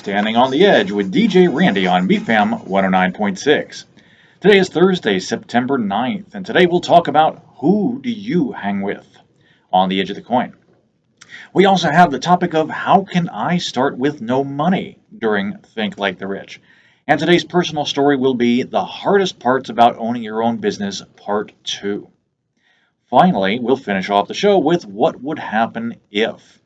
Standing on the Edge with DJ Randy on BFAM 109.6. Today is Thursday, September 9th, and today we'll talk about who do you hang with on the edge of the coin. We also have the topic of how can I start with no money during Think Like the Rich. And today's personal story will be the hardest parts about owning your own business, part 2. Finally, we'll finish off the show with what would happen if.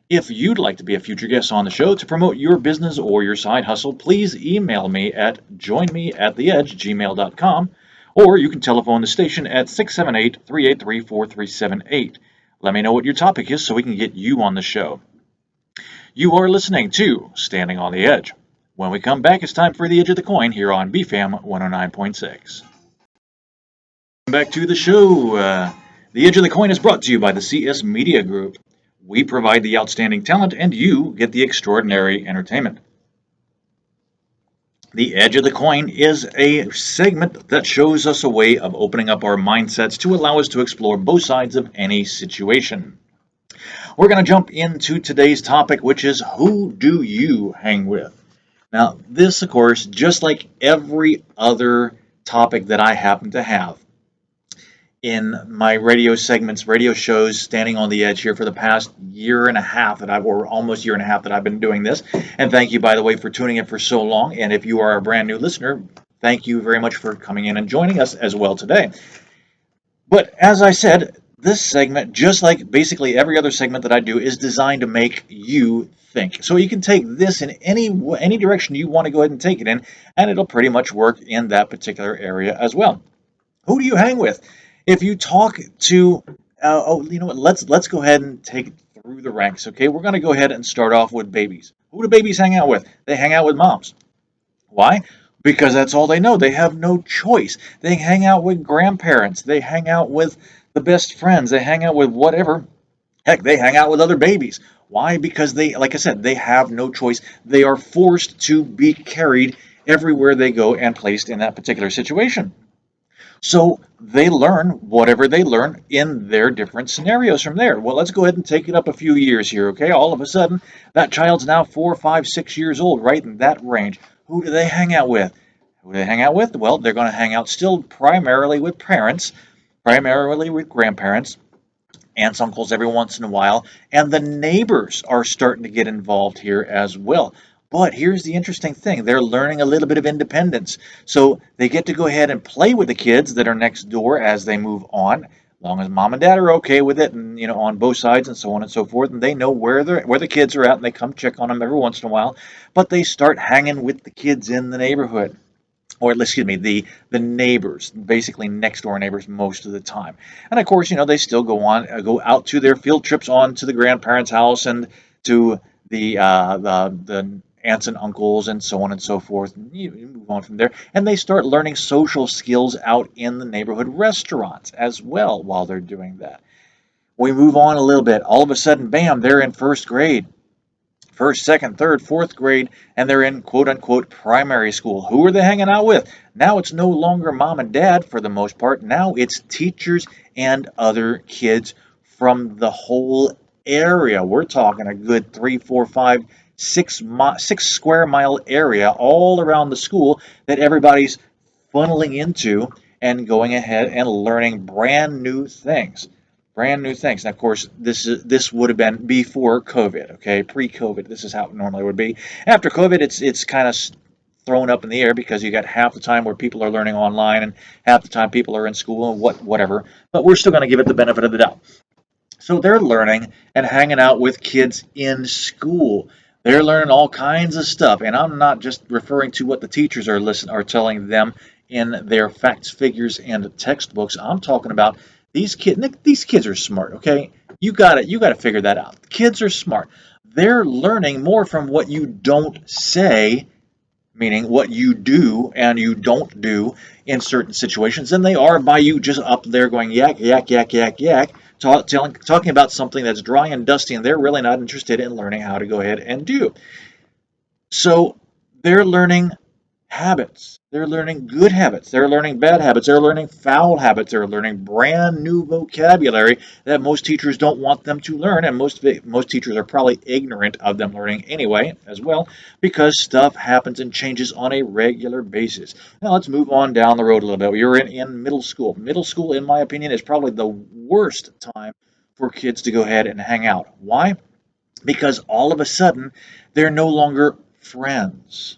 If you'd like to be a future guest on the show to promote your business or your side hustle, please email me at joinmeattheedge@gmail.com, or you can telephone the station at 678-383-4378. Let me know what your topic is so we can get you on the show. You are listening to Standing on the Edge. When we come back, it's time for the Edge of the Coin here on BFAM 109.6. Back to the show. The Edge of the Coin is brought to you by the CS Media Group. We provide the outstanding talent, and you get the extraordinary entertainment. The Edge of the Coin is a segment that shows us a way of opening up our mindsets to allow us to explore both sides of any situation. We're going to jump into today's topic, which is who do you hang with? Now, this, of course, just like every other topic that I happen to have, in my radio segments, radio shows, Standing on the Edge here for the past year and a half or almost year and a half that I've been doing this. And thank you, by the way, for tuning in for so long. And if you are a brand new listener, thank you very much for coming in and joining us as well today. But as I said, this segment, just like basically every other segment that I do, is designed to make you think. So you can take this in any direction you want to go ahead and take it in, and it'll pretty much work in that particular area as well. Who do you hang with? If you talk to, you know what, let's go ahead and take it through the ranks, okay? We're going to go ahead and start off with babies. Who do babies hang out with? They hang out with moms. Why? Because that's all they know. They have no choice. They hang out with grandparents. They hang out with the best friends. They hang out with whatever. Heck, they hang out with other babies. Why? Because they, like I said, they have no choice. They are forced to be carried everywhere they go and placed in that particular situation. So they learn whatever they learn in their different scenarios from there. Well, let's go ahead and take it up a few years here, okay? All of a sudden, that child's now 4, 5, 6 years old, right in that range. Who do they hang out with? Who do they hang out with? Well, they're going to hang out still primarily with parents, primarily with grandparents, aunts, uncles every once in a while, and the neighbors are starting to get involved here as well. But here's the interesting thing. They're learning a little bit of independence. So they get to go ahead and play with the kids that are next door as they move on, as long as mom and dad are okay with it, and on both sides and so on and so forth. And they know where the kids are at, and they come check on them every once in a while. But they start hanging with the kids in the neighborhood. Or excuse me, the neighbors, basically next door neighbors most of the time. And of course, they still go out to their field trips on to the grandparents' house and to the aunts and uncles and so on and so forth. And you move on from there. And they start learning social skills out in the neighborhood restaurants as well while they're doing that. We move on a little bit. All of a sudden, bam, they're in first grade. First, second, third, fourth grade, and they're in quote-unquote primary school. Who are they hanging out with? Now it's no longer mom and dad for the most part. Now it's teachers and other kids from the whole area. We're talking a good 3, 4, 5, 6 square mile area all around the school that everybody's funneling into and going ahead and learning brand new things. Brand new things. Now, of course, this would have been before COVID, okay? Pre-COVID, this is how it normally would be. After COVID, it's kind of thrown up in the air because you got half the time where people are learning online and half the time people are in school and whatever. But we're still going to give it the benefit of the doubt. So they're learning and hanging out with kids in school. They're learning all kinds of stuff, and I'm not just referring to what the teachers are telling them in their facts, figures, and textbooks. I'm talking about these kids are smart, okay? You got to figure that out. Kids are smart. They're learning more from what you don't say, meaning what you do and you don't do in certain situations, than they are by you just up there going yak, yak, yak, yak, yak, talking about something that's dry and dusty, and they're really not interested in learning how to go ahead and do. So they're learning habits. They're learning good habits. They're learning bad habits. They're learning foul habits. They're learning brand new vocabulary that most teachers don't want them to learn, and most teachers are probably ignorant of them learning anyway, as well, because stuff happens and changes on a regular basis. Now let's move on down the road a little bit. You're in middle school. Middle school, in my opinion, is probably the worst time for kids to go ahead and hang out. Why? Because all of a sudden, they're no longer friends.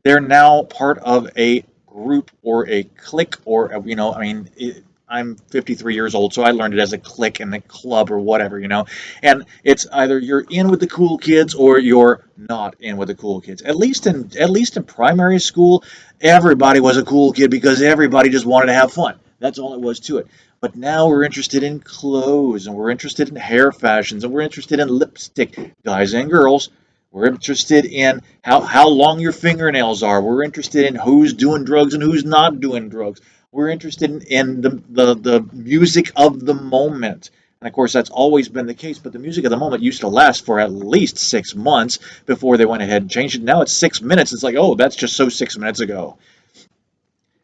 They're now part of a group or a clique or, I'm 53 years old, so I learned it as a clique and a club or whatever. And it's either you're in with the cool kids or you're not in with the cool kids. At least in primary school, everybody was a cool kid because everybody just wanted to have fun. That's all it was to it. But now we're interested in clothes and we're interested in hair fashions and we're interested in lipstick, guys and girls. We're interested in how long your fingernails are. We're interested in who's doing drugs and who's not doing drugs. We're interested in the music of the moment. And of course, that's always been the case, but the music of the moment used to last for at least 6 months before they went ahead and changed it. Now it's 6 minutes. It's like, oh, that's just so 6 minutes ago.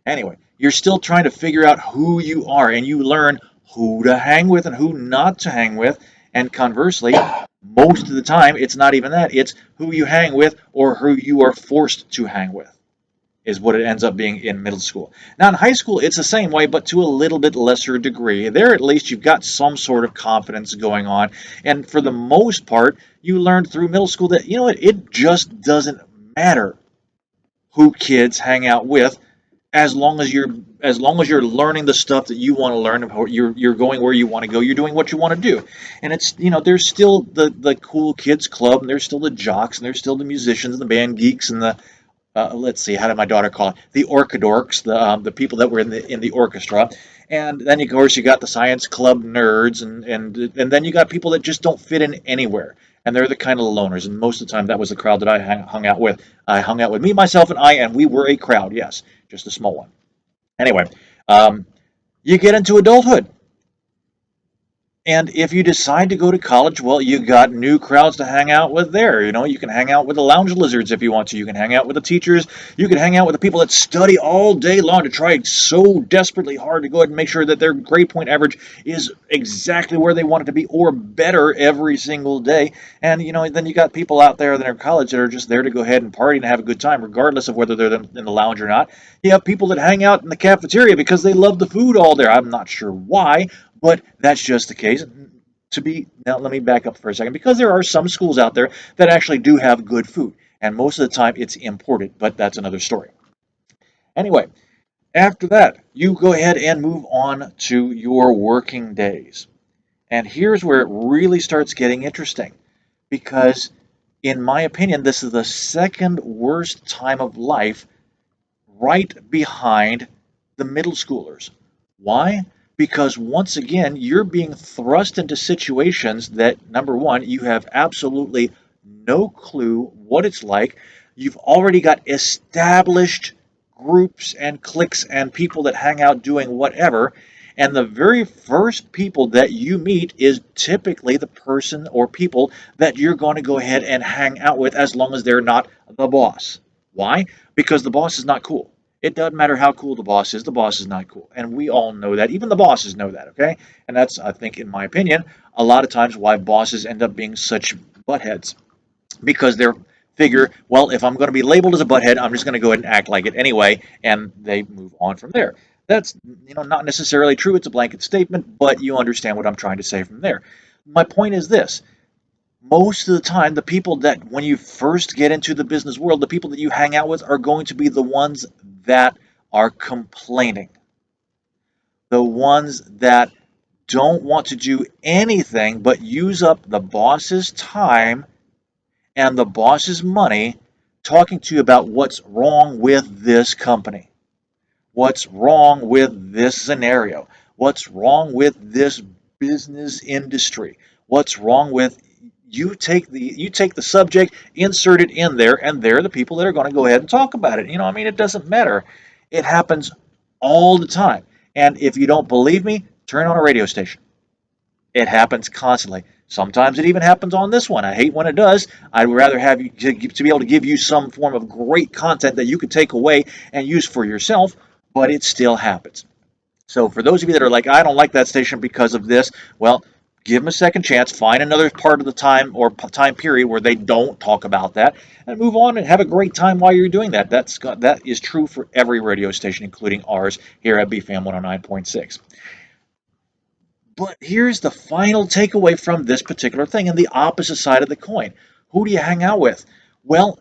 Anyway, you're still trying to figure out who you are, and you learn who to hang with and who not to hang with. And conversely, most of the time, it's not even that. It's who you hang with or who you are forced to hang with, is what it ends up being in middle school. Now, in high school, it's the same way, but to a little bit lesser degree. There, at least, you've got some sort of confidence going on. And for the most part, you learned through middle school that, you know what, it just doesn't matter who kids hang out with as long as you're learning the stuff that you want to learn, you're going where you want to go, you're doing what you want to do. And it's, there's still the cool kids club, and there's still the jocks, and there's still the musicians and the band geeks and the let's see, how did my daughter call it? The orchidorks, the people that were in the orchestra. And then of course you got the science club nerds, and then you got people that just don't fit in anywhere. And they're the kind of loners. And most of the time, that was the crowd that I hung out with. I hung out with me, myself, and we were a crowd. Yes, just a small one. Anyway, um, you get into adulthood. And if you decide to go to college, well, you got new crowds to hang out with there. You can hang out with the lounge lizards if you want to. You can hang out with the teachers. You can hang out with the people that study all day long to try so desperately hard to go ahead and make sure that their grade point average is exactly where they want it to be or better every single day. And, then you got people out there that are in college that are just there to go ahead and party and have a good time, regardless of whether they're in the lounge or not. You have people that hang out in the cafeteria because they love the food all there. I'm not sure why, but that's just the case. Now, let me back up for a second, because there are some schools out there that actually do have good food, and most of the time it's imported, but that's another story. Anyway, after that, you go ahead and move on to your working days. And here's where it really starts getting interesting, because in my opinion, this is the second worst time of life, right behind the middle schoolers. Why? Because once again, you're being thrust into situations that, number one, you have absolutely no clue what it's like. You've already got established groups and cliques and people that hang out doing whatever. And the very first people that you meet is typically the person or people that you're going to go ahead and hang out with, as long as they're not the boss. Why? Because the boss is not cool. It doesn't matter how cool the boss is not cool. And we all know that. Even the bosses know that, okay? And that's, I think, in my opinion, a lot of times why bosses end up being such buttheads. Because they figure, well, if I'm going to be labeled as a butthead, I'm just going to go ahead and act like it anyway, and they move on from there. That's, not necessarily true. It's a blanket statement, but you understand what I'm trying to say from there. My point is this: most of the time, the people that, when you first get into the business world, the people that you hang out with are going to be the ones that are complaining, the ones that don't want to do anything but use up the boss's time and the boss's money talking to you about what's wrong with this company, what's wrong with this scenario, what's wrong with this business industry, what's wrong with. You take the subject, insert it in there, and they're the people that are going to go ahead and talk about it. It doesn't matter. It happens all the time. And if you don't believe me, turn on a radio station. It happens constantly. Sometimes it even happens on this one. I hate when it does. I'd rather have you to be able to give you some form of great content that you could take away and use for yourself, but it still happens. So for those of you that are like, I don't like that station because of this, well, give them a second chance. Find another part of the time or time period where they don't talk about that, and move on and have a great time while you're doing that. That is true for every radio station, including ours here at BFAM 109.6. But here's the final takeaway from this particular thing, and the opposite side of the coin. Who do you hang out with? Well,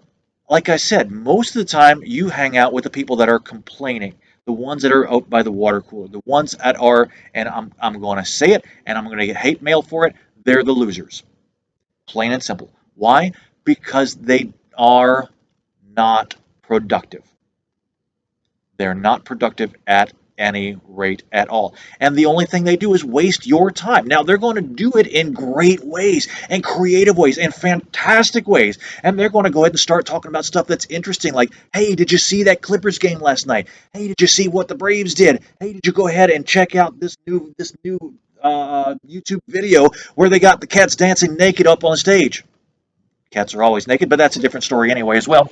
like I said, most of the time you hang out with the people that are complaining, the ones that are out by the water cooler, the ones that are, and I'm going to say it, and I'm going to get hate mail for it, they're the losers. Plain and simple. Why? Because they are not productive. They're not productive at any rate at all. And the only thing they do is waste your time. Now, they're going to do it in great ways and creative ways and fantastic ways. And they're going to go ahead and start talking about stuff that's interesting, like, hey, did you see that Clippers game last night? Hey, did you see what the Braves did? Hey, did you go ahead and check out this new YouTube video where they got the cats dancing naked up on stage? Cats are always naked, but that's a different story anyway as well.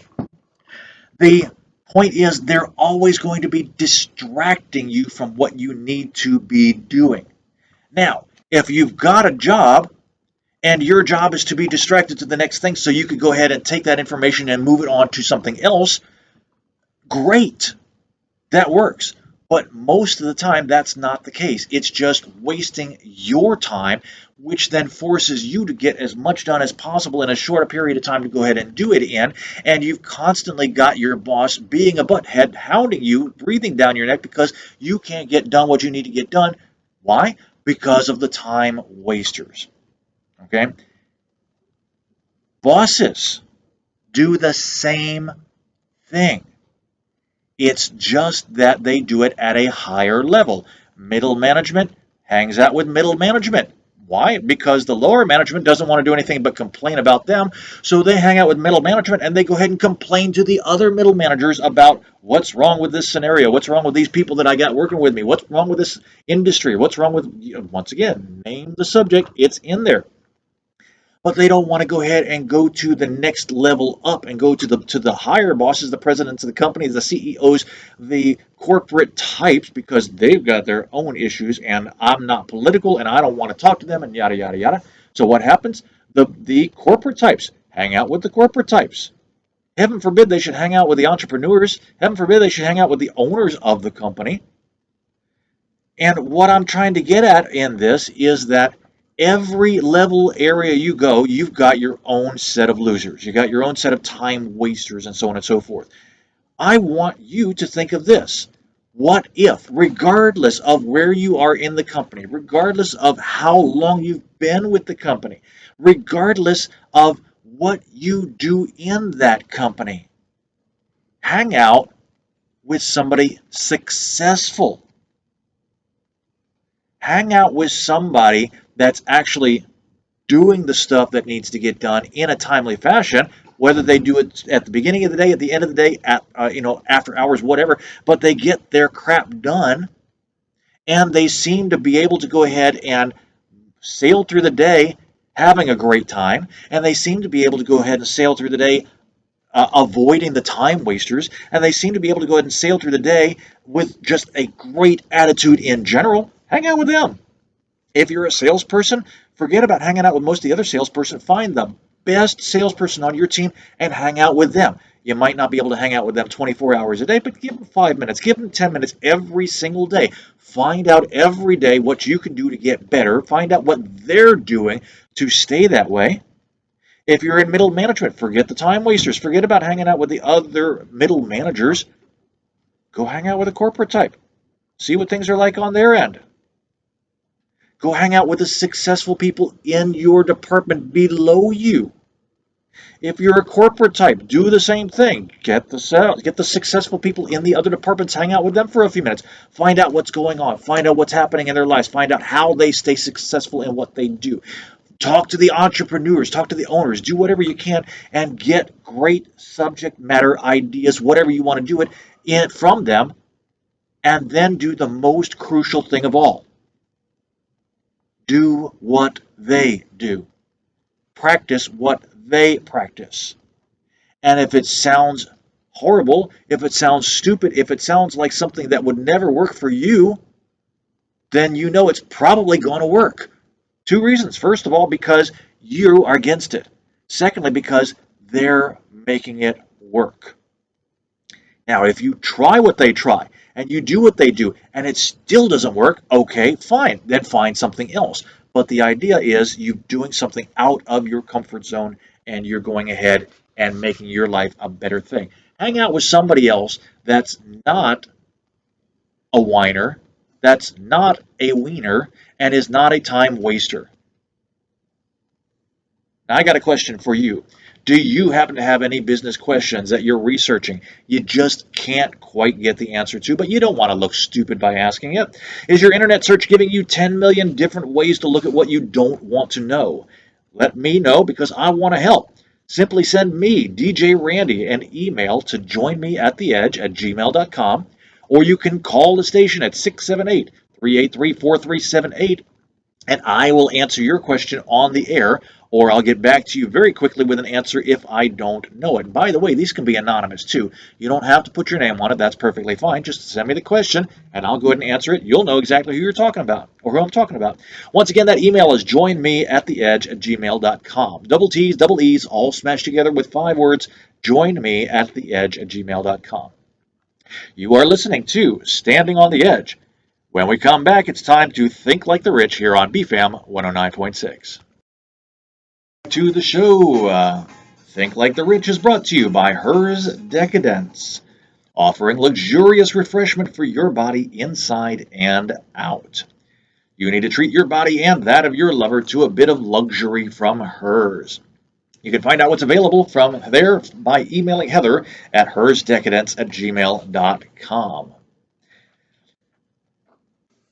The point is, they're always going to be distracting you from what you need to be doing. Now, if you've got a job and your job is to be distracted to the next thing so you could go ahead and take that information and move it on to something else, great. That works. But most of the time, that's not the case. It's just wasting your time, which then forces you to get as much done as possible in a shorter period of time to go ahead and do it in. And you've constantly got your boss being a butthead, hounding you, breathing down your neck because you can't get done what you need to get done. Why? Because of the time wasters. Okay? Bosses do the same thing. It's just that they do it at a higher level. Middle management hangs out with middle management. Why? Because the lower management doesn't want to do anything but complain about them. So they hang out with middle management and they go ahead and complain to the other middle managers about what's wrong with this scenario, what's wrong with these people that I got working with me, what's wrong with this industry, what's wrong with, once again, name the subject, it's in there. But they don't want to go ahead and go to the next level up and go to the higher bosses, the presidents of the companies, the CEOs, the corporate types, because they've got their own issues, and I'm not political and I don't want to talk to them, and yada yada yada. So what happens? The corporate types hang out with the corporate types. Heaven forbid they should hang out with the entrepreneurs. Heaven forbid they should hang out with the owners of the company. And what I'm trying to get at in this is that every level area you go, you've got your own set of losers. You got your own set of time wasters and so on and so forth. I want you to think of this. What if, regardless of where you are in the company, regardless of how long you've been with the company, regardless of what you do in that company, hang out with somebody successful. Hang out with somebody that's actually doing the stuff that needs to get done in a timely fashion, whether they do it at the beginning of the day, at the end of the day, at after hours, whatever, but they get their crap done, and they seem to be able to go ahead and sail through the day having a great time, and they seem to be able to go ahead and sail through the day avoiding the time wasters, and they seem to be able to go ahead and sail through the day with just a great attitude in general. Hang out with them. If you're a salesperson, forget about hanging out with most of the other salesperson. Find the best salesperson on your team and hang out with them. You might not be able to hang out with them 24 hours a day, but give them 5 minutes, give them 10 minutes every single day. Find out every day what you can do to get better. Find out what they're doing to stay that way. If you're in middle management, forget the time wasters. Forget about hanging out with the other middle managers. Go hang out with a corporate type. See what things are like on their end. Go hang out with the successful people in your department below you. If you're a corporate type, do the same thing. Get the successful people in the other departments, hang out with them for a few minutes. Find out what's going on. Find out what's happening in their lives. Find out how they stay successful in what they do. Talk to the entrepreneurs. Talk to the owners. Do whatever you can and get great subject matter ideas, whatever you want to do it from them. And then do the most crucial thing of all. Do what they do. Practice what they practice. And if it sounds horrible, if it sounds stupid, if it sounds like something that would never work for you, then you know it's probably going to work. Two reasons. First of all, because you are against it. Secondly, because they're making it work. Now, if you try what they try and you do what they do and it still doesn't work, okay, fine. Then find something else. But the idea is you doing something out of your comfort zone and you're going ahead and making your life a better thing. Hang out with somebody else that's not a whiner, that's not a wiener, and is not a time waster. Now, I got a question for you. Do you happen to have any business questions that you're researching you just can't quite get the answer to, but you don't want to look stupid by asking it? Is your internet search giving you 10 million different ways to look at what you don't want to know? Let me know because I want to help. Simply send me, DJ Randy, an email to joinmeattheedge@gmail.com, or you can call the station at 678 383 4378 and I will answer your question on the air, or I'll get back to you very quickly with an answer if I don't know it. By the way, these can be anonymous too. You don't have to put your name on it. That's perfectly fine. Just send me the question, and I'll go ahead and answer it. You'll know exactly who you're talking about, or who I'm talking about. Once again, that email is joinmeattheedge@gmail.com. Double T's, double E's, all smashed together with 5 words, joinmeattheedge@gmail.com. You are listening to Standing on the Edge. When we come back, it's time to Think Like the Rich here on BFAM 109.6. To the show, Think Like the Rich is brought to you by Hers Decadence, offering luxurious refreshment for your body inside and out. You need to treat your body and that of your lover to a bit of luxury from Hers. You can find out what's available from there by emailing Heather at hersdecadence@gmail.com.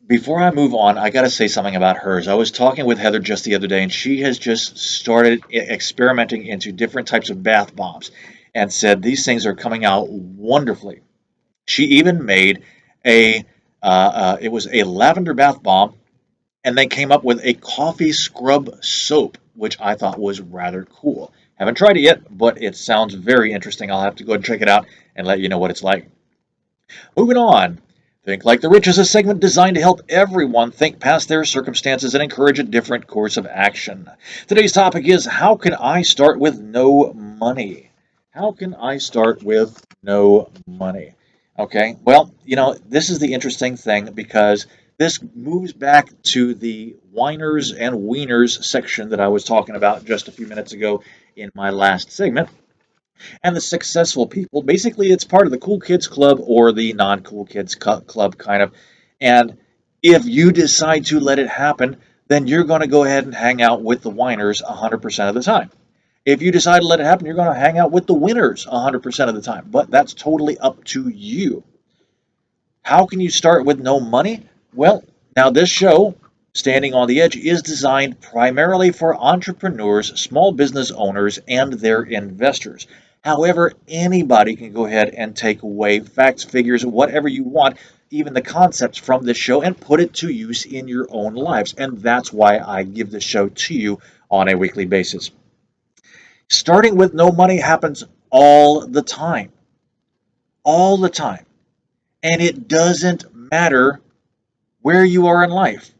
Before I move on, I got to say something about Hers. I was talking with Heather just the other day, and she has just started experimenting into different types of bath bombs and said these things are coming out wonderfully. She even made it was a lavender bath bomb, and they came up with a coffee scrub soap, which I thought was rather cool. Haven't tried it yet, but it sounds very interesting. I'll have to go and check it out and let you know what it's like. Moving on. Think Like the Rich is a segment designed to help everyone think past their circumstances and encourage a different course of action. Today's topic is, how can I start with no money? How can I start with no money? Okay, well, this is the interesting thing because this moves back to the whiners and wieners section that I was talking about just a few minutes ago in my last segment. And the successful people, basically, it's part of the cool kids club or the non-cool kids club kind of. And if you decide to let it happen, then you're going to go ahead and hang out with the whiners 100% of the time. If you decide to let it happen, you're going to hang out with the winners 100% of the time. But that's totally up to you. How can you start with no money? Well, now this show, Standing on the Edge, is designed primarily for entrepreneurs, small business owners, and their investors. However, anybody can go ahead and take away facts, figures, whatever you want, even the concepts from this show, and put it to use in your own lives. And that's why I give this show to you on a weekly basis. Starting with no money happens all the time. All the time. And it doesn't matter where you are in life.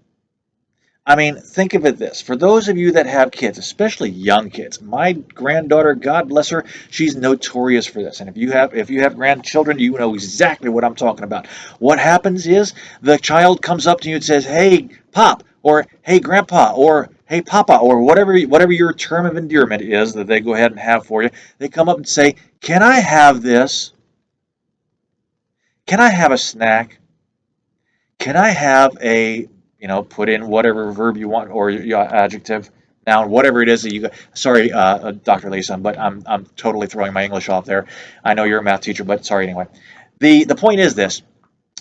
I mean, think of it this. For those of you that have kids, especially young kids, my granddaughter, God bless her, she's notorious for this. And if you have grandchildren, you know exactly what I'm talking about. What happens is the child comes up to you and says, "Hey, Pop," or "Hey, Grandpa," or "Hey, Papa," or whatever your term of endearment is that they go ahead and have for you. They come up and say, "Can I have this? Can I have a snack? Can I have a," put in whatever verb you want or your adjective, noun, whatever it is that you got. Sorry, Dr. Lisa, but I'm totally throwing my English off there. I know you're a math teacher, but sorry anyway. The point is this.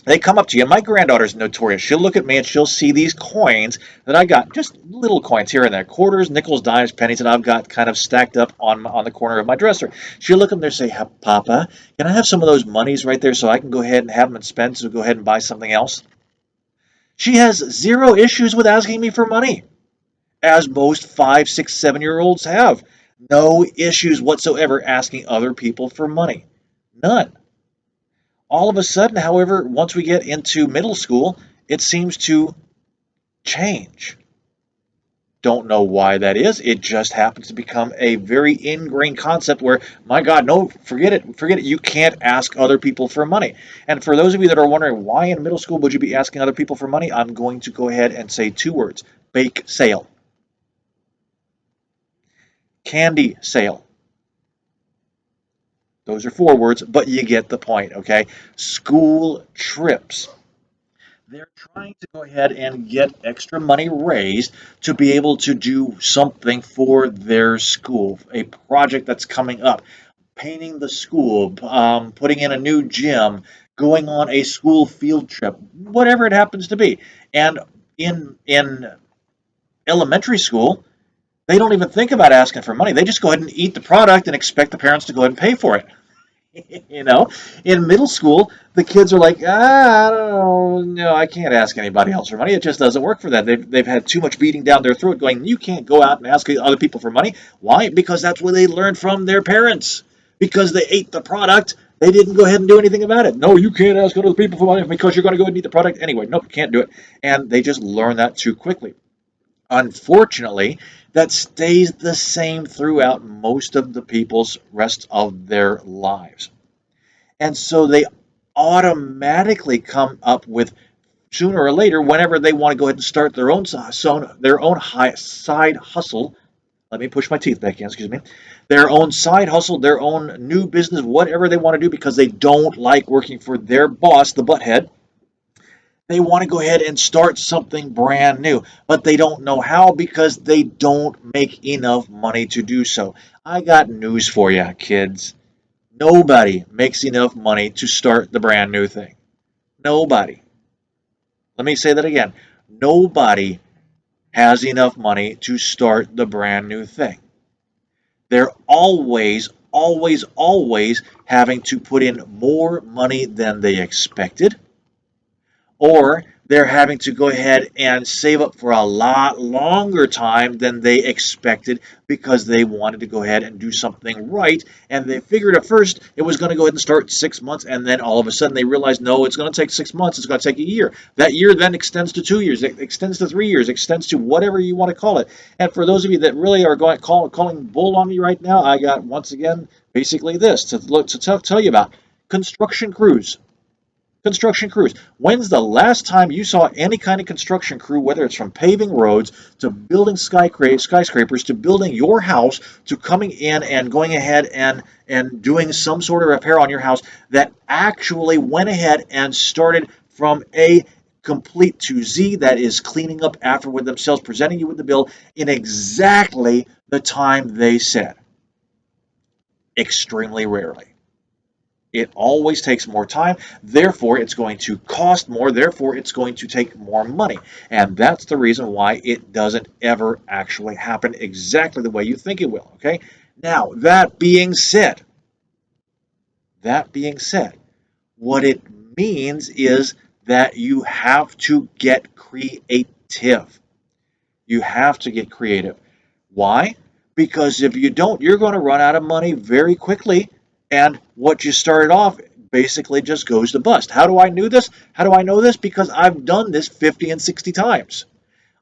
They come up to you. My granddaughter's notorious. She'll look at me and she'll see these coins that I got, just little coins here and there, quarters, nickels, dimes, pennies, that I've got kind of stacked up on the corner of my dresser. She'll look at them there and say, "Papa, can I have some of those monies right there so I can go ahead and have them and spend, so go ahead and buy something else?" She has zero issues with asking me for money. as most 5, 6, 7-year-olds have. No issues whatsoever asking other people for money. None. All of a sudden, however, once we get into middle school, it seems to change. Don't know why that is. It just happens to become a very ingrained concept where, my God, no, forget it. Forget it. You can't ask other people for money. And for those of you that are wondering why in middle school would you be asking other people for money, I'm going to go ahead and say 2 words: bake sale, candy sale. Those are 4 words, but you get the point, okay? School trips. They're trying to go ahead and get extra money raised to be able to do something for their school, a project that's coming up, painting the school, putting in a new gym, going on a school field trip, whatever it happens to be. And in elementary school, they don't even think about asking for money. They just go ahead and eat the product and expect the parents to go ahead and pay for it. You know, in middle school, the kids are like, I don't know, no, I can't ask anybody else for money. It just doesn't work for them. They've had too much beating down their throat going, you can't go out and ask other people for money. Why? Because that's what they learned from their parents. Because they ate the product, they didn't go ahead and do anything about it. No, you can't ask other people for money because you're going to go and eat the product anyway. Nope, you can't do it. And they just learn that too quickly. Unfortunately, that stays the same throughout most of the people's rest of their lives. And so they automatically come up with, sooner or later, whenever they want to go ahead and start their own side hustle. Let me push my teeth back in, excuse me. Their own side hustle, their own new business, whatever they want to do, because they don't like working for their boss, the butthead. They want to go ahead and start something brand new, but they don't know how because they don't make enough money to do so. I got news for you, kids. Nobody makes enough money to start the brand new thing. Nobody. Let me say that again. Nobody has enough money to start the brand new thing. They're always having to put in more money than they expected, or they're having to go ahead and save up for a lot longer time than they expected because they wanted to go ahead and do something right. And they figured at first it was going to go ahead and start 6 months, and then all of a sudden they realized, no, it's going to take 6 months, it's going to take a year. That year then extends to 2 years, it extends to 3 years, extends to whatever you want to call it. And for those of you that really are calling bull on me right now, I got, once again, basically this to tell you about: construction crews. Construction crews. When's the last time you saw any kind of construction crew, whether it's from paving roads to building skyscrapers to building your house to coming in and going ahead and doing some sort of repair on your house, that actually went ahead and started from A complete to Z, that is cleaning up afterward themselves, presenting you with the bill in exactly the time they said? Extremely rarely. It always takes more time, therefore it's going to cost more, therefore it's going to take more money. And that's the reason why it doesn't ever actually happen exactly the way you think it will, okay? Now, that being said, what it means is that you have to get creative. You have to get creative. Why? Because if you don't, you're going to run out of money very quickly, and what you started off basically just goes to bust. How do I know this? How do I know this? Because I've done this 50 and 60 times.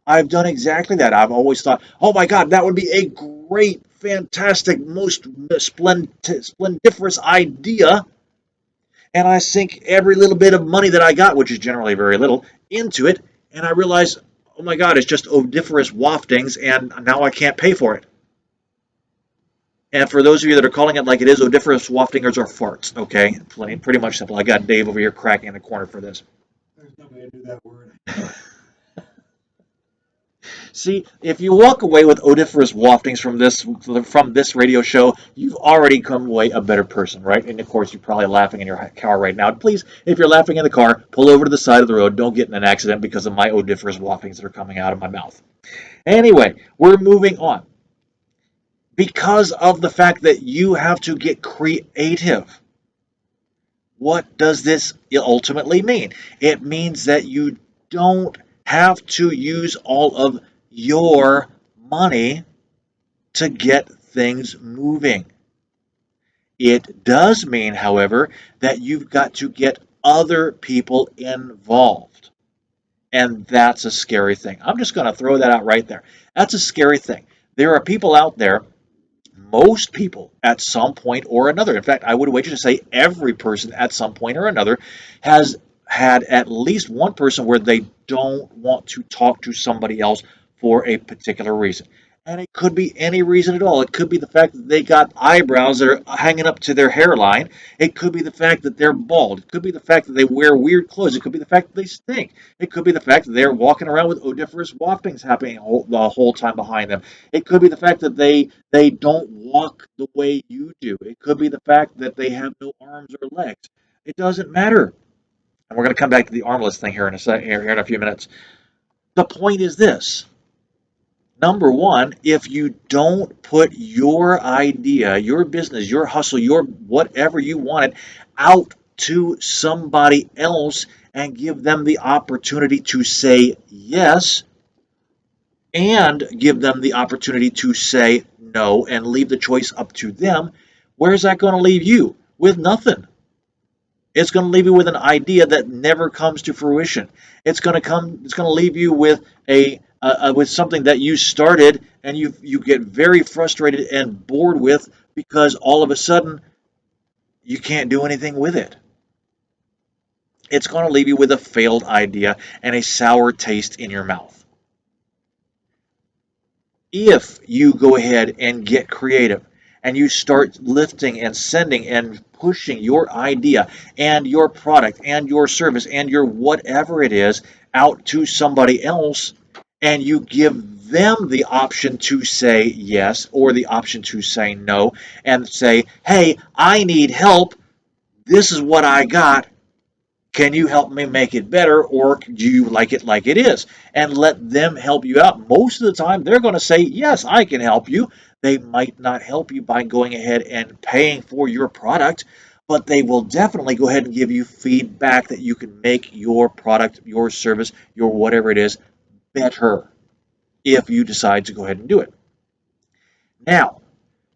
I've done exactly that. I've always thought, oh my God, that would be a great, fantastic, most splendiferous idea. And I sink every little bit of money that I got, which is generally very little, into it. And I realize, oh my God, it's just odoriferous waftings, and now I can't pay for it. And for those of you that are calling it like it is, odoriferous waftingers are farts, okay? Pretty much simple. I got Dave over here cracking in the corner for this. There's no way to do that word. See, if you walk away with odoriferous waftings from this radio show, you've already come away a better person, right? And of course, you're probably laughing in your car right now. Please, if you're laughing in the car, pull over to the side of the road. Don't get in an accident because of my odoriferous waftings that are coming out of my mouth. Anyway, we're moving on. Because of the fact that you have to get creative. What does this ultimately mean? It means that you don't have to use all of your money to get things moving. It does mean, however, that you've got to get other people involved. And that's a scary thing. I'm just going to throw that out right there. That's a scary thing. There are people out there, most people at some point or another. In fact, I would wager to say every person at some point or another has had at least one person where they don't want to talk to somebody else for a particular reason. And it could be any reason at all. It could be the fact that they got eyebrows that are hanging up to their hairline. It could be the fact that they're bald. It could be the fact that they wear weird clothes. It could be the fact that they stink. It could be the fact that they're walking around with odoriferous waftings happening the whole time behind them. It could be the fact that they don't walk the way you do. It could be the fact that they have no arms or legs. It doesn't matter. And we're going to come back to the armless thing here in a few minutes. The point is this. Number one, if you don't put your idea, your business, your hustle, your whatever you wanted out to somebody else and give them the opportunity to say yes and give them the opportunity to say no and leave the choice up to them, where's that going to leave you? With nothing. It's going to leave you with an idea that never comes to fruition. It's going to leave you with with something that you started and you get very frustrated and bored with because all of a sudden you can't do anything with it. It's going to leave you with a failed idea and a sour taste in your mouth. If you go ahead and get creative and you start lifting and sending and pushing your idea and your product and your service and your whatever it is out to somebody else, and you give them the option to say yes or the option to say no and say, hey, I need help. This is what I got. Can you help me make it better, or do you like it is? And let them help you out. Most of the time, they're going to say, yes, I can help you. They might not help you by going ahead and paying for your product, but they will definitely go ahead and give you feedback that you can make your product, your service, your whatever it is better if you decide to go ahead and do it. Now,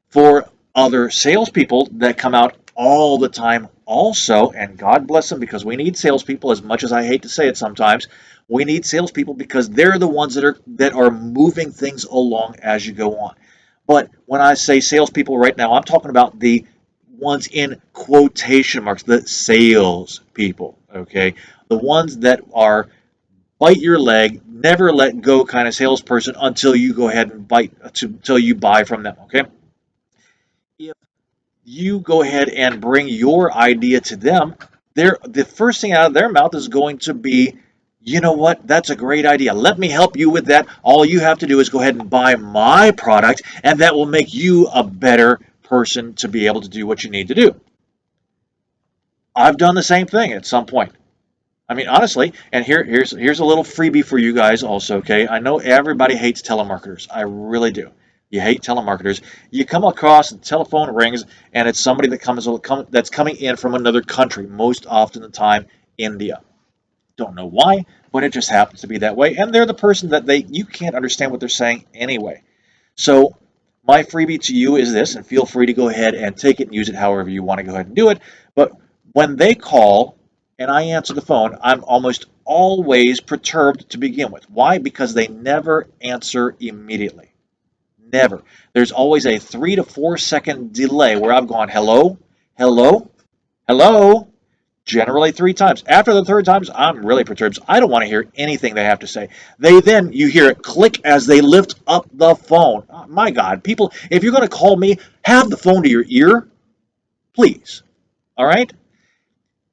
for other salespeople that come out all the time also, and God bless them because we need salespeople as much as I hate to say it sometimes. We need salespeople because they're the ones that are moving things along as you go on. But when I say salespeople right now, I'm talking about the ones in quotation marks, the sales people, okay? The ones that are bite your leg, never let go kind of salesperson until you go ahead and until you buy from them, okay? If you go ahead and bring your idea to them, the first thing out of their mouth is going to be, you know what, that's a great idea. Let me help you with that. All you have to do is go ahead and buy my product, and that will make you a better person to be able to do what you need to do. I've done the same thing at some point. I mean, honestly, and here's a little freebie for you guys also, okay? I know everybody hates telemarketers. I really do. You hate telemarketers. You come across the telephone rings, and it's somebody that's coming in from another country, most often the time India. Don't know why, but it just happens to be that way. And they're the person that you can't understand what they're saying anyway. So my freebie to you is this, and feel free to go ahead and take it and use it however you want to go ahead and do it. But when they call and I answer the phone, I'm almost always perturbed to begin with. Why? Because they never answer immediately. Never. There's always a 3 to 4 second delay where I've gone, hello, hello, hello, generally 3 times. After the third time, I'm really perturbed. I don't want to hear anything they have to say. You hear it click as they lift up the phone. Oh, my God, people, if you're going to call me, have the phone to your ear, please. All right?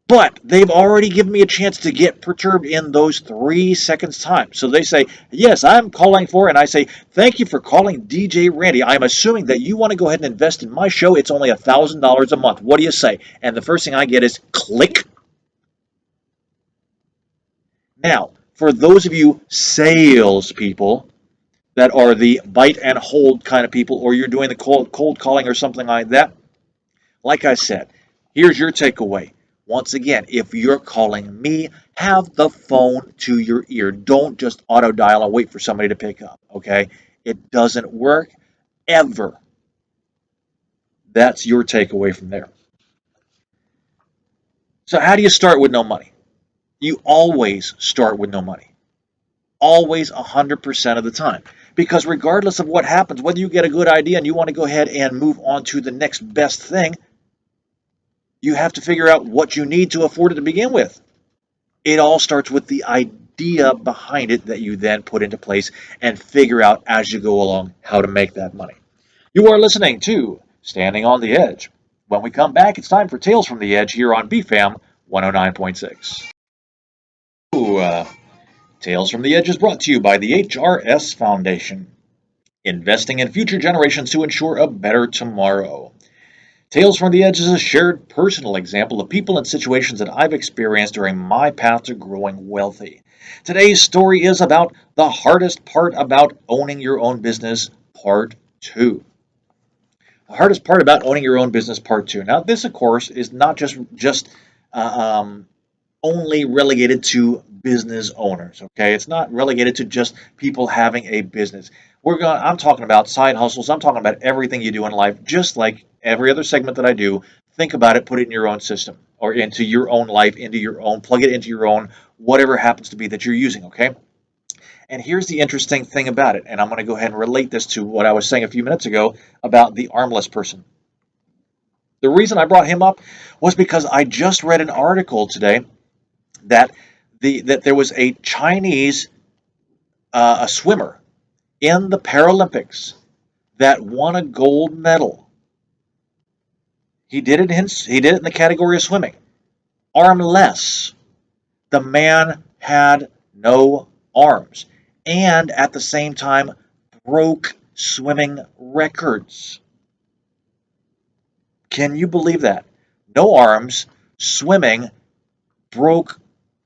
But they've already given me a chance to get perturbed in those 3 seconds time. So they say, yes, I'm calling for, and I say, thank you for calling DJ Randy. I'm assuming that you want to go ahead and invest in my show. It's only $1,000 a month. What do you say? And the first thing I get is click. Now, for those of you salespeople that are the bite and hold kind of people, or you're doing the cold calling or something like that, like I said, here's your takeaway. Once again, if you're calling me, have the phone to your ear. Don't just auto dial and wait for somebody to pick up, okay? It doesn't work ever. That's your takeaway from there. So, how do you start with no money? You always start with no money. Always 100% of the time. Because regardless of what happens, whether you get a good idea and you want to go ahead and move on to the next best thing, you have to figure out what you need to afford it to begin with. It all starts with the idea behind it that you then put into place and figure out as you go along how to make that money. You are listening to Standing on the Edge. When we come back, it's time for Tales from the Edge here on BFAM 109.6. Tales from the Edge is brought to you by the HRS Foundation, investing in future generations to ensure a better tomorrow. Tales from the Edge is a shared personal example of people and situations that I've experienced during my path to growing wealthy. Today's story is about the hardest part about owning your own business, part 2. The hardest part about owning your own business, part 2. Now, this, of course, is not just uh, um, only relegated to business owners. Okay, it's not relegated to just people having a business. I'm talking about side hustles. I'm talking about everything you do in life, just like every other segment that I do. Think about it, put it in your own system or into your own life, into your own, plug it into your own, whatever happens to be that you're using. Okay. And here's the interesting thing about it, and I'm going to go ahead and relate this to what I was saying a few minutes ago about the armless person. The reason I brought him up was because I just read an article today that that there was a Chinese a swimmer in the Paralympics that won a gold medal. He did it in the category of swimming, armless. The man had no arms, and at the same time broke swimming records. Can you believe that? No arms, swimming, broke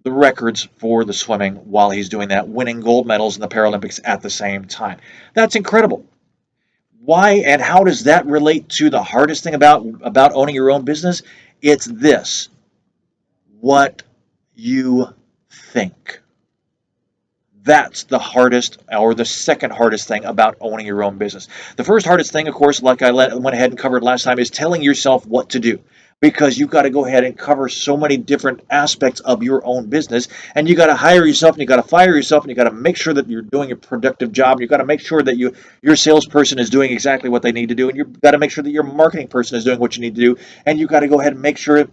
the records for the swimming while he's doing that, winning gold medals in the Paralympics at the same time. That's incredible. Why and how does that relate to the hardest thing about owning your own business? It's this: what you think. That's the hardest or the second hardest thing about owning your own business. The first hardest thing, of course, like went ahead and covered last time, is telling yourself what to do. Because you've got to go ahead and cover so many different aspects of your own business, and you got to hire yourself, and you got to fire yourself, and you got to make sure that you're doing a productive job. And you got to make sure that your salesperson is doing exactly what they need to do, and you've got to make sure that your marketing person is doing what you need to do, and you got to go ahead and make sure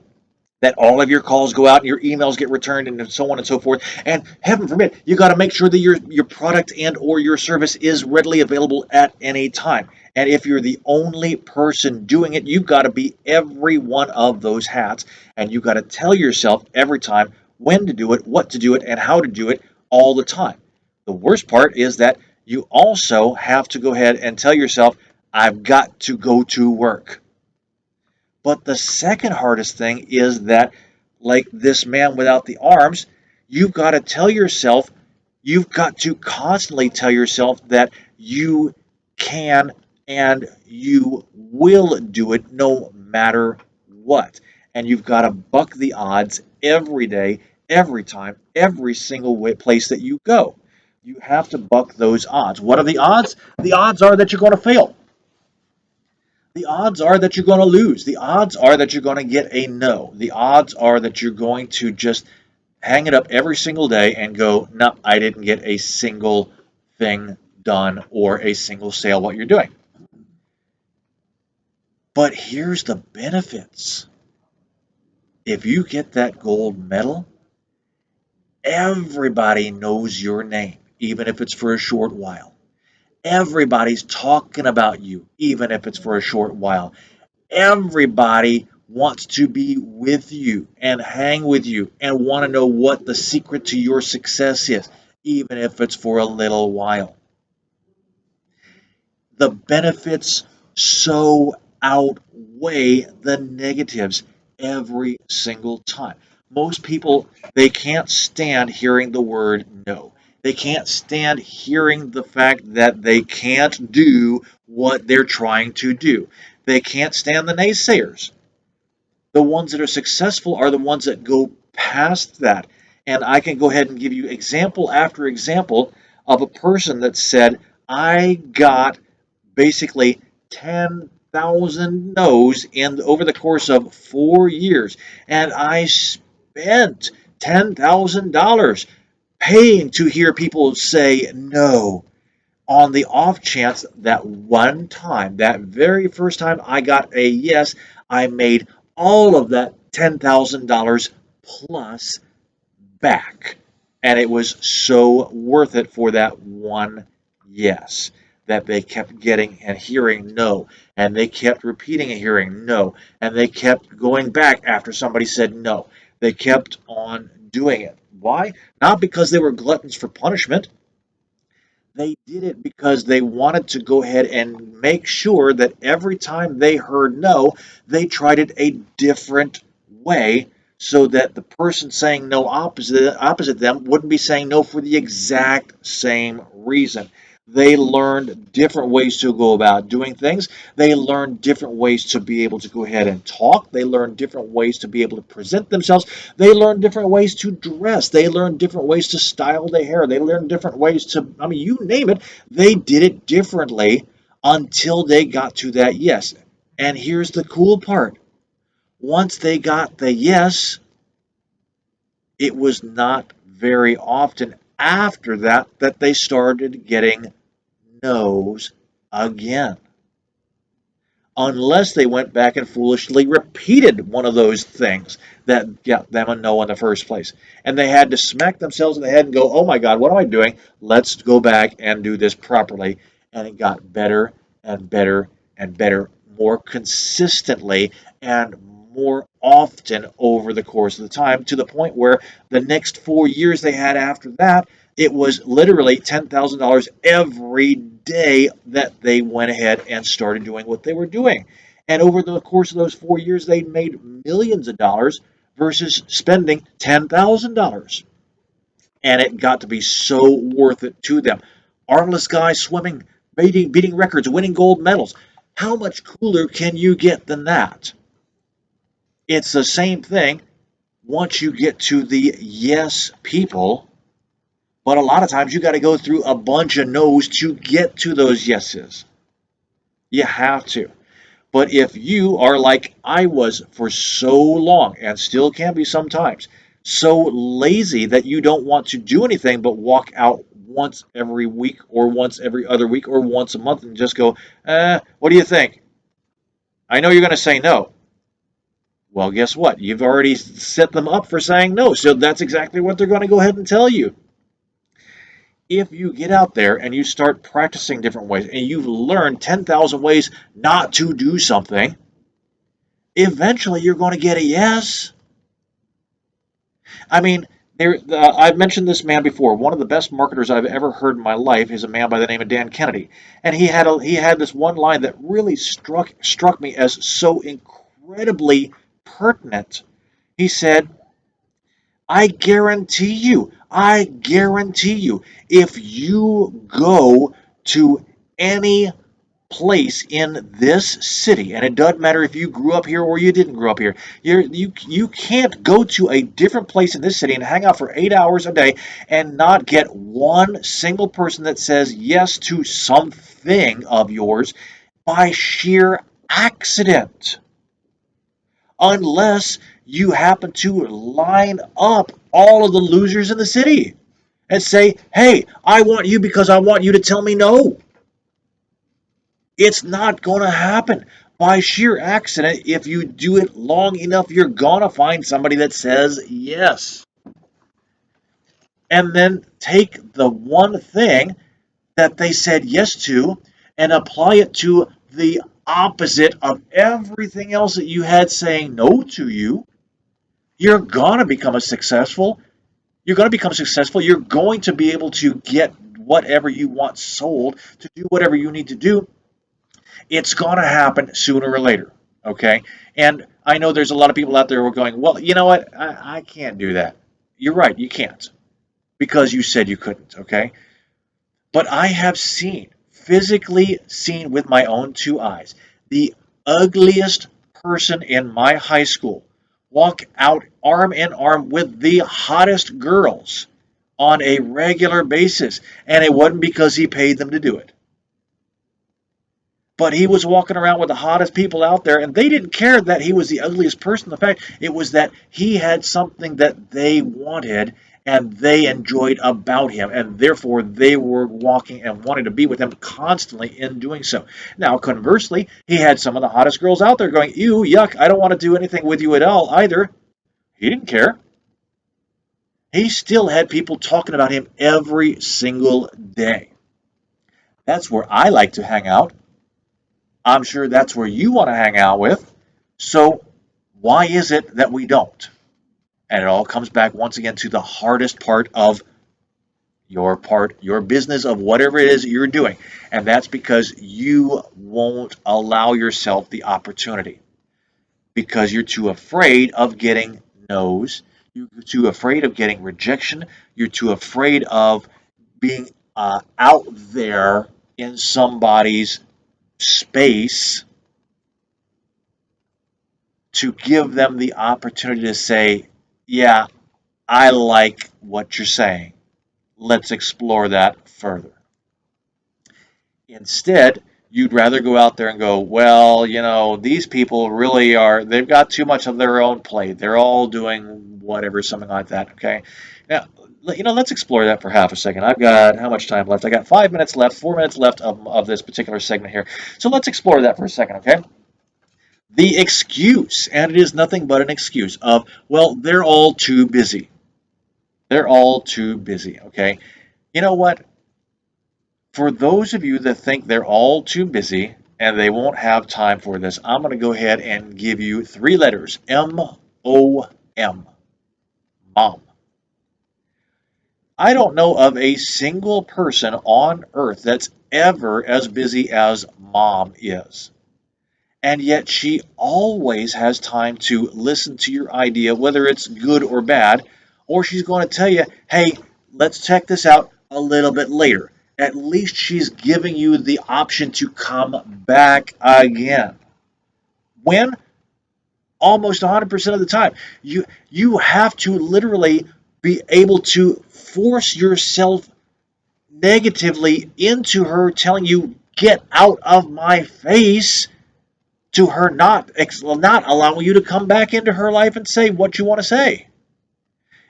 that all of your calls go out and your emails get returned and so on and so forth. And heaven forbid, you got to make sure that your product and or your service is readily available at any time. And if you're the only person doing it, you've got to be every one of those hats, and you got to tell yourself every time when to do it, what to do it, and how to do it all the time. The worst part is that you also have to go ahead and tell yourself, I've got to go to work. But the second hardest thing is that, like this man without the arms, you've got to tell yourself, you've got to constantly tell yourself that you can and you will do it no matter what. And you've got to buck the odds every day, every time, every single place that you go. You have to buck those odds. What are the odds? The odds are that you're going to fail. The odds are that you're going to lose. The odds are that you're going to get a no. The odds are that you're going to just hang it up every single day and go, no, I didn't get a single thing done or a single sale what you're doing. But here's the benefits. If you get that gold medal, everybody knows your name, even if it's for a short while. Everybody's talking about you, even if it's for a short while. Everybody wants to be with you and hang with you and want to know what the secret to your success is, even if it's for a little while. The benefits so outweigh the negatives every single time. Most people, they can't stand hearing the word no. They can't stand hearing the fact that they can't do what they're trying to do. They can't stand the naysayers. The ones that are successful are the ones that go past that. And I can go ahead and give you example after example of a person that said, I got basically 10,000 no's in over the course of 4 years, and I spent $10,000 paying to hear people say no on the off chance that one time, that very first time I got a yes, I made all of that $10,000 plus back. And it was so worth it for that one yes that they kept getting and hearing no. And they kept repeating and hearing no. And they kept going back after somebody said no. They kept on doing it. Why? Not because they were gluttons for punishment. They did it because they wanted to go ahead and make sure that every time they heard no, they tried it a different way so that the person saying no opposite them wouldn't be saying no for the exact same reason. They learned different ways to go about doing things. They learned different ways to be able to go ahead and talk. They learned different ways to be able to present themselves. They learned different ways to dress. They learned different ways to style their hair. They learned different ways to, I mean, you name it, they did it differently until they got to that yes. And here's the cool part. Once they got the yes, it was not very often after that that they started getting no's again. Unless they went back and foolishly repeated one of those things that got them a no in the first place. And they had to smack themselves in the head and go, oh my God, what am I doing? Let's go back and do this properly. And it got better and better and better, more consistently and more often over the course of the time, to the point where the next 4 years they had after that, it was literally $10,000 every day that they went ahead and started doing what they were doing. And over the course of those 4 years, they made millions of dollars versus spending $10,000. And it got to be so worth it to them. Armless guys swimming, beating records, winning gold medals. How much cooler can you get than that? It's the same thing once you get to the yes people. But a lot of times you got to go through a bunch of no's to get to those yeses. You have to. But if you are like I was for so long, and still can be sometimes, so lazy that you don't want to do anything but walk out once every week or once every other week or once a month and just go, what do you think? I know you're going to say no. Well, guess what? You've already set them up for saying no. So that's exactly what they're going to go ahead and tell you. If you get out there and you start practicing different ways and you've learned 10,000 ways not to do something, eventually you're going to get a yes. I mean, I've mentioned this man before. One of the best marketers I've ever heard in my life is a man by the name of Dan Kennedy, and he had this one line that really struck me as so incredibly pertinent. He said, I guarantee you, if you go to any place in this city, and it doesn't matter if you grew up here or you didn't grow up here, you can't go to a different place in this city and hang out for 8 hours a day and not get one single person that says yes to something of yours by sheer accident, unless you happen to line up all of the losers in the city and say, hey, I want you because I want you to tell me no. It's not going to happen. By sheer accident, if you do it long enough, you're going to find somebody that says yes. And then take the one thing that they said yes to and apply it to the opposite of everything else that you had saying no to you. You're going to become successful. You're going to become successful. You're going to be able to get whatever you want sold, to do whatever you need to do. It's going to happen sooner or later. Okay. And I know there's a lot of people out there who are going, well, you know what? I can't do that. You're right. You can't, because you said you couldn't. Okay. But I have physically seen with my own two eyes, the ugliest person in my high school walk out arm in arm with the hottest girls on a regular basis. And it wasn't because he paid them to do it. But he was walking around with the hottest people out there, and they didn't care that he was the ugliest person. The fact it was that he had something that they wanted and they enjoyed about him, and therefore they were walking and wanting to be with him constantly in doing so. Now, conversely, he had some of the hottest girls out there going, "Ew, yuck! I don't want to do anything with you at all either." He didn't care. He still had people talking about him every single day. That's where I like to hang out. I'm sure that's where you want to hang out with. So why is it that we don't? And it all comes back once again to the hardest part, your business of whatever it is you're doing. And that's because you won't allow yourself the opportunity because you're too afraid of getting no's. You're too afraid of getting rejection. You're too afraid of being out there in somebody's space to give them the opportunity to say, yeah, I like what you're saying. Let's explore that further. Instead, you'd rather go out there and go, well, these people really they've got too much of their own plate. They're all doing whatever, something like that. Okay. Now, let's explore that for half a second. I've got how much time left? I got 5 minutes left, 4 minutes left of this particular segment here. So let's explore that for a second, okay? The excuse, and it is nothing but an excuse of, well, they're all too busy. They're all too busy, okay? You know what? For those of you that think they're all too busy and they won't have time for this, I'm going to go ahead and give you 3 letters. M-O-M. Mom. I don't know of a single person on earth that's ever as busy as Mom is. And yet she always has time to listen to your idea, whether it's good or bad, or she's going to tell you, hey, let's check this out a little bit later. At least she's giving you the option to come back again. When? Almost 100% of the time. You have to literally be able to force yourself negatively into her telling you, get out of my face, to her not allowing you to come back into her life and say what you want to say.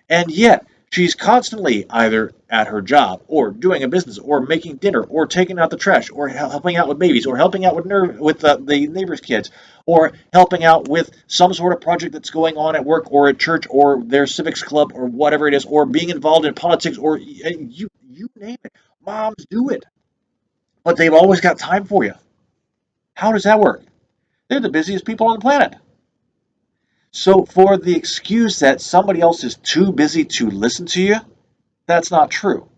And yet, she's constantly either at her job or doing a business or making dinner or taking out the trash or helping out with babies or helping out with the neighbor's kids or helping out with some sort of project that's going on at work or at church or their civics club or whatever it is, or being involved in politics, or you name it. Moms do it. But they've always got time for you. How does that work? They're the busiest people on the planet. So for the excuse that somebody else is too busy to listen to you, that's not true.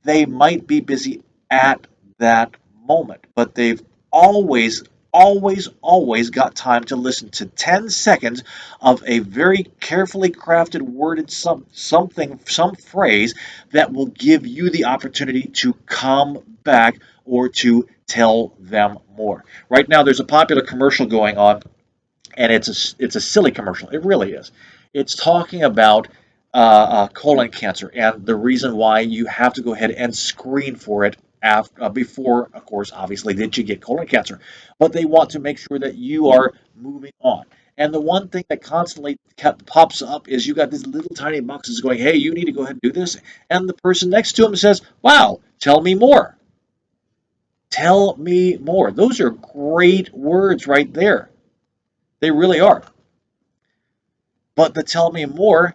They might be busy at that moment, but they've always, always, always got time to listen to 10 seconds of a very carefully crafted, worded some phrase that will give you the opportunity to come back or to tell them more. Right now, there's a popular commercial going on, and it's a silly commercial. It really is. It's talking about colon cancer and the reason why you have to go ahead and screen for it before, of course, obviously, that you get colon cancer. But they want to make sure that you are moving on. And the one thing that constantly pops up is you got these little tiny boxes going, hey, you need to go ahead and do this. And the person next to him says, wow, tell me more. Tell me more. Those are great words right there. They really are. But the tell me more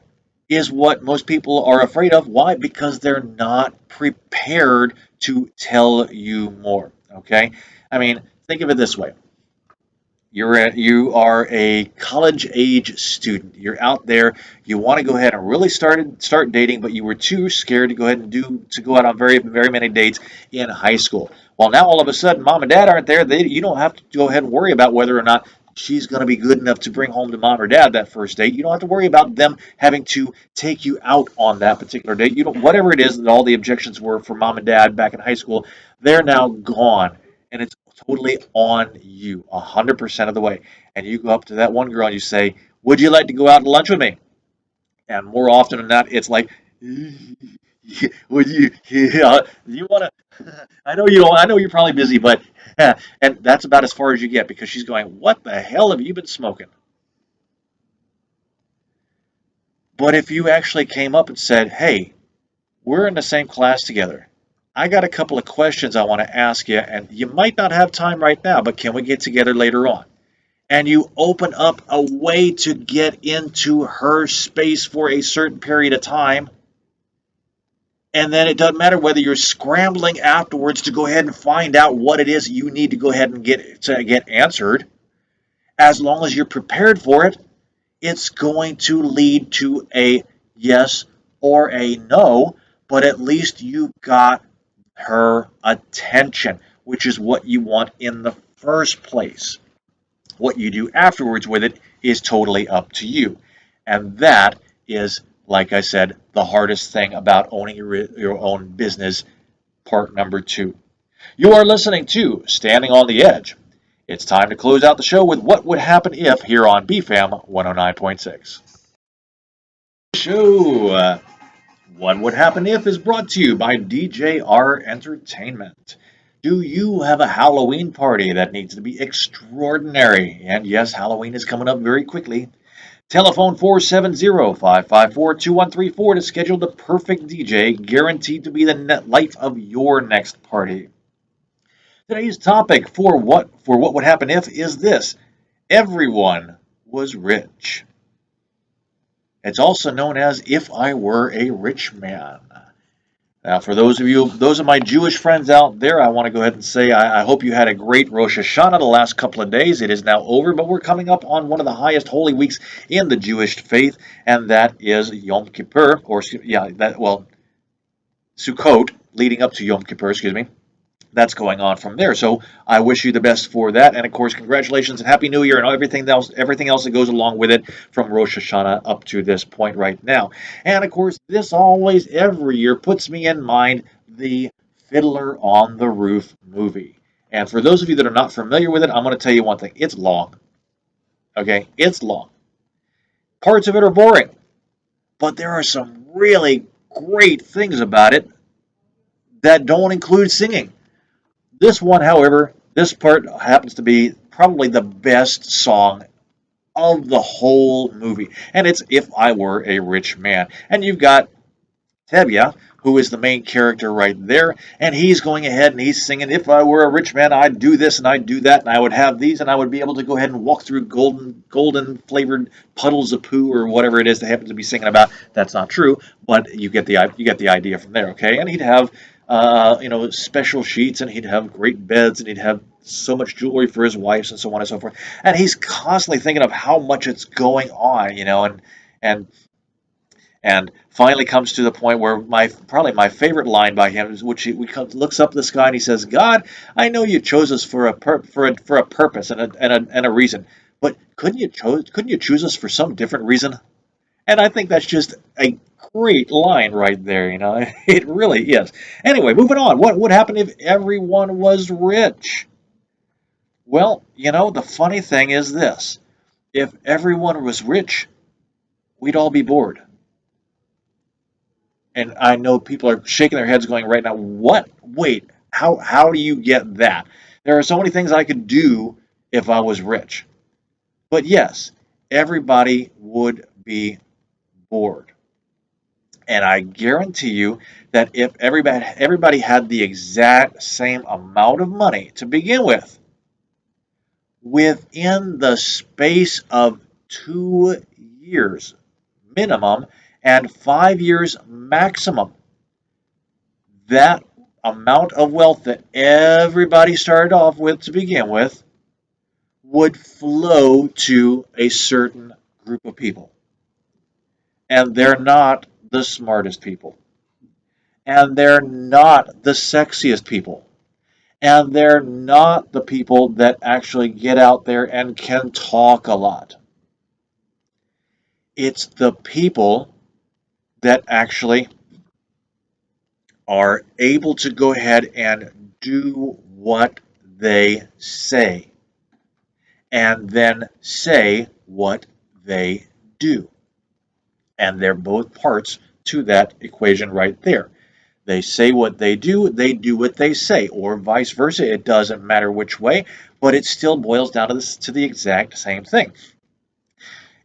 is what most people are afraid of. Why? Because they're not prepared to tell you more. Okay? I mean, think of it this way. You are a college age student. You're out there. You want to go ahead and really start dating, but you were too scared to go ahead and go out on very very many dates in high school. Well, now all of a sudden, mom and dad aren't there. You don't have to go ahead and worry about whether or not she's going to be good enough to bring home to mom or dad that first date. You don't have to worry about them having to take you out on that particular date. You don't, whatever it is that all the objections were for mom and dad back in high school, they're now gone, and it's totally on you 100% of the way. And you go up to that one girl and you say, would you like to go out to lunch with me? And more often than not, it's like, would you, yeah, you want to, I know you don't. I know you're probably busy, but and that's about as far as you get because she's going, "What the hell have you been smoking?" But if you actually came up and said, "Hey, we're in the same class together. I got a couple of questions I want to ask you, and you might not have time right now, but can we get together later on?" And you open up a way to get into her space for a certain period of time, and then it doesn't matter whether you're scrambling afterwards to go ahead and find out what it is you need to go ahead and get answered. As long as you're prepared for it, it's going to lead to a yes or a no, but at least you got her attention, which is what you want in the first place. What you do afterwards with it is totally up to you. And that is, like I said, the hardest thing about owning your own business, part number two. You are listening to Standing on the Edge. It's time to close out the show with What Would Happen If here on BFAM 109.6. Show What Would Happen If is brought to you by DJR Entertainment. Do you have a Halloween party that needs to be extraordinary? And yes, Halloween is coming up very quickly. Telephone 470-554-2134 to schedule the perfect DJ guaranteed to be the life of your next party. Today's topic for what would happen if is this: everyone was rich. It's also known as If I Were a Rich Man. Now, for those of my Jewish friends out there, I want to go ahead and say I hope you had a great Rosh Hashanah the last couple of days. It is now over, but we're coming up on one of the highest holy weeks in the Jewish faith, and that is Yom Kippur, or Sukkot, leading up to Yom Kippur, excuse me. That's going on from there. So I wish you the best for that, and of course, congratulations and Happy New Year and everything else that goes along with it from Rosh Hashanah up to this point right now. And of course, this always every year puts me in mind the Fiddler on the Roof movie. And for those of you that are not familiar with it, I'm going to tell you one thing: it's long. Okay, it's long. Parts of it are boring, but there are some really great things about it that don't include singing. This one, however, this part happens to be probably the best song of the whole movie, and it's If I Were a Rich Man. And you've got Tevye, who is the main character right there, and he's going ahead and he's singing, "If I were a rich man, I'd do this and I'd do that, and I would have these, and I would be able to go ahead and walk through golden flavored puddles of poo," or whatever it is they happen to be singing about. That's not true, but you get the idea from there, okay? And he'd have special sheets, and he'd have great beds, and he'd have so much jewelry for his wives, and so on and so forth. And he's constantly thinking of how much it's going on, and and finally comes to the point where probably my favorite line by him is, which he looks up at the sky and he says, "God, I know you chose us for a purpose and a reason, but couldn't you choose us for some different reason?" And I think that's just a great line right there. It really is. Anyway, moving on. What would happen if everyone was rich? Well, the funny thing is this: if everyone was rich, we'd all be bored. And I know people are shaking their heads going right now, "What? Wait, how do you get that?" There are so many things I could do if I was rich. But yes, everybody would be bored. And I guarantee you that if everybody had the exact same amount of money to begin with, within the space of 2 years minimum and 5 years maximum, that amount of wealth that everybody started off with to begin with would flow to a certain group of people. And they're not the smartest people. And they're not the sexiest people. And they're not the people that actually get out there and can talk a lot. It's the people that actually are able to go ahead and do what they say, and then say what they do. And they're both parts to that equation right there. They say what they do what they say, or vice versa. It doesn't matter which way, but it still boils down to the exact same thing.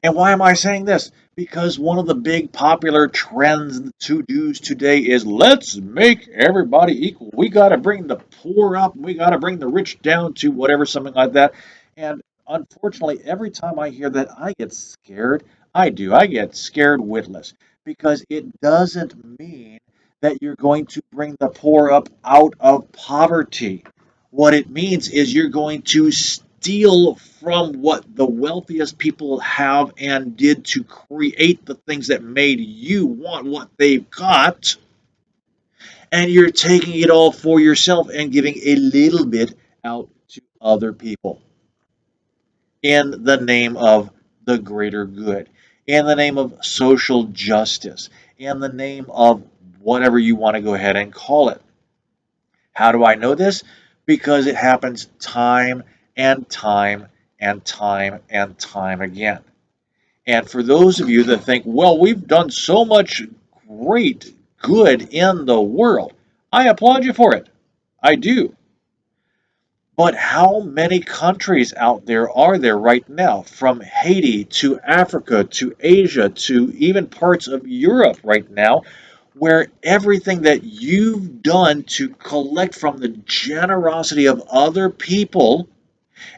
And why am I saying this? Because one of the big popular trends and to-dos today is let's make everybody equal. We got to bring the poor up. We got to bring the rich down to whatever, something like that. And unfortunately, every time I hear that, I get scared. I do. I get scared witless because it doesn't mean that you're going to bring the poor up out of poverty. What it means is you're going to steal from what the wealthiest people have and did to create the things that made you want what they've got, and you're taking it all for yourself and giving a little bit out to other people in the name of the greater good, in the name of social justice, in the name of whatever you want to go ahead and call it. How do I know this? Because it happens time and time and time and time again. And for those of you that think, well, we've done so much great good in the world, I applaud you for it. I do. But how many countries out there are there right now, from Haiti to Africa to Asia to even parts of Europe right now, where everything that you've done to collect from the generosity of other people,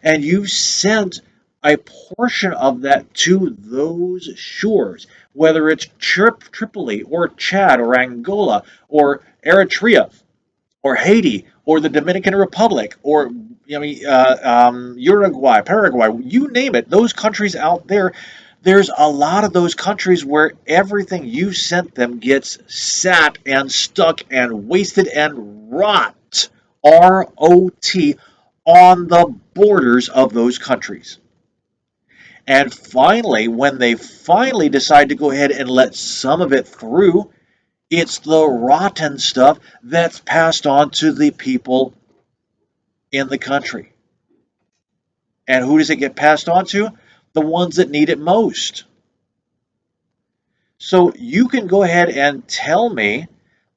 and you've sent a portion of that to those shores, whether it's Tripoli or Chad or Angola or Eritrea or Haiti or the Dominican Republic or Uruguay, Paraguay, you name it, those countries out there, there's a lot of those countries where everything you sent them gets sat and stuck and wasted and rot, R-O-T, on the borders of those countries. And finally, when they finally decide to go ahead and let some of it through, it's the rotten stuff that's passed on to the people in the country. And who does it get passed on to? The ones that need it most. So you can go ahead and tell me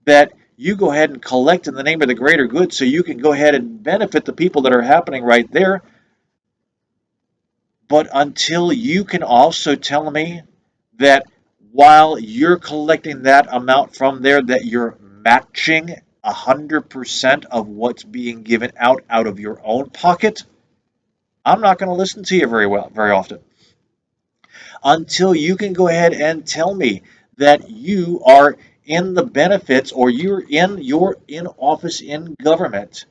that you go ahead and collect in the name of the greater good so you can go ahead and benefit the people that are happening right there. But until you can also tell me that while you're collecting that amount from there, that you're matching 100% of what's being given out of your own pocket, I'm not going to listen to you very often. Until you can go ahead and tell me that you are in the benefits or you're in office in government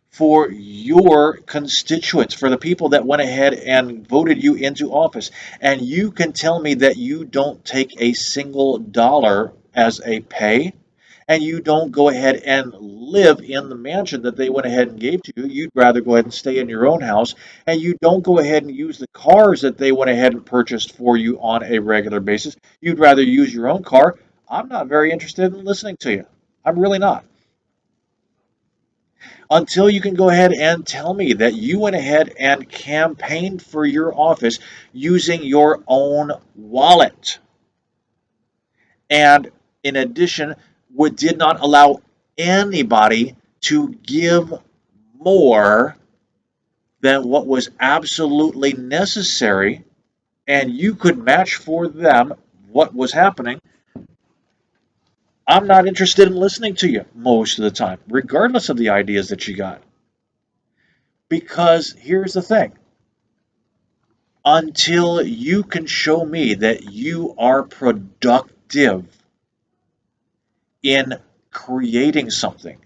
for your constituents, for the people that went ahead and voted you into office. And you can tell me that you don't take a single dollar as a pay, and you don't go ahead and live in the mansion that they went ahead and gave to you. You'd rather go ahead and stay in your own house, and you don't go ahead and use the cars that they went ahead and purchased for you on a regular basis. You'd rather use your own car. I'm not very interested in listening to you. I'm really not. Until you can go ahead and tell me that you went ahead and campaigned for your office using your own wallet. And in addition, did not allow anybody to give more than what was absolutely necessary, and you could match for them what was happening. I'm not interested in listening to you most of the time, regardless of the ideas that you got. Because here's the thing, until you can show me that you are productive in creating something,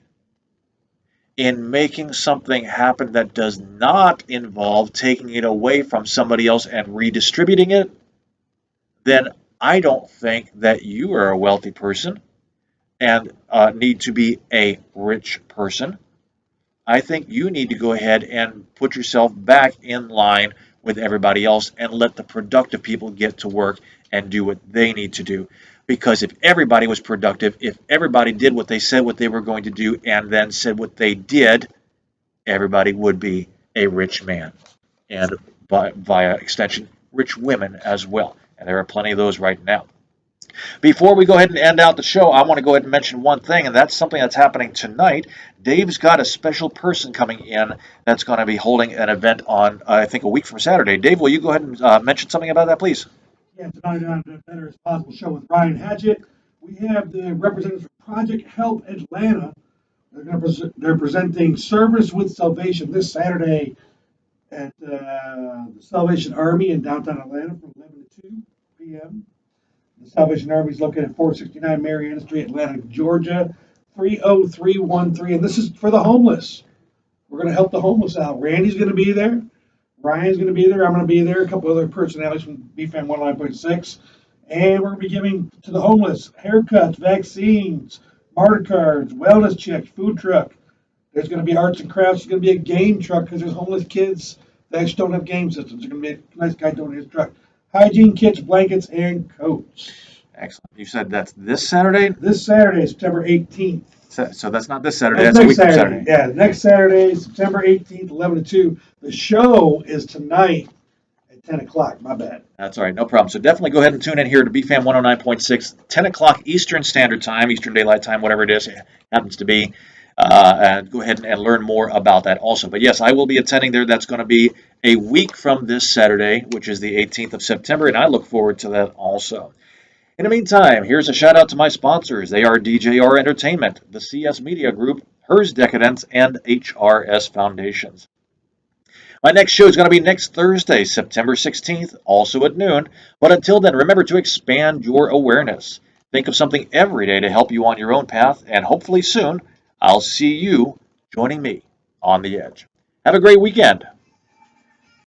in making something happen that does not involve taking it away from somebody else and redistributing it, then I don't think that you are a wealthy person and need to be a rich person. I think you need to go ahead and put yourself back in line with everybody else and let the productive people get to work and do what they need to do. Because if everybody was productive, if everybody did what they said what they were going to do and then said what they did, everybody would be a rich man. And via extension, rich women as well. And there are plenty of those right now. Before we go ahead and end out the show, I want to go ahead and mention one thing, and that's something that's happening tonight. Dave's got a special person coming in that's going to be holding an event on, I think, a week from Saturday. Dave, will you go ahead and mention something about that, please? Yeah, tonight on the Better as Possible show with Ryan Hatchett, we have the representatives from Project Help Atlanta. They're presenting Service with Salvation this Saturday at the Salvation Army in downtown Atlanta from 11 to 2 p.m. The Salvation Army is located at 469 Mariana Street, Atlanta, Georgia, 30313. And this is for the homeless. We're going to help the homeless out. Randy's going to be there. Ryan's going to be there. I'm going to be there. A couple other personalities from BFAM 109.6. And we're going to be giving to the homeless haircuts, vaccines, martyr cards, wellness checks, food truck. There's going to be arts and crafts. There's going to be a game truck because there's homeless kids that actually don't have game systems. There's going to be a nice guy doing his truck. Hygiene kits, blankets, and coats. Excellent. You said that's this Saturday? This Saturday, September 18th. So that's not this Saturday, That's that's a next week from Saturday. Saturday. Yeah, next Saturday, September 18th, 11 to 2. The show is tonight at 10 o'clock. My bad. That's all right, no problem. So definitely go ahead and tune in here to BFAM 109.6, 10 o'clock Eastern Standard Time, Eastern Daylight Time, whatever it is, it happens to be. And go ahead and learn more about that also. But yes, I will be attending there. That's going to be a week from this Saturday, which is the 18th of September, and I look forward to that also. In the meantime, here's a shout out to my sponsors. They are DJR Entertainment, the CS Media Group, Hers Decadence, and HRS Foundations. My next show is going to be next Thursday, September 16th, also at noon. But until then, remember to expand your awareness. Think of something every day to help you on your own path, and hopefully soon, I'll see you joining me on the edge. Have a great weekend.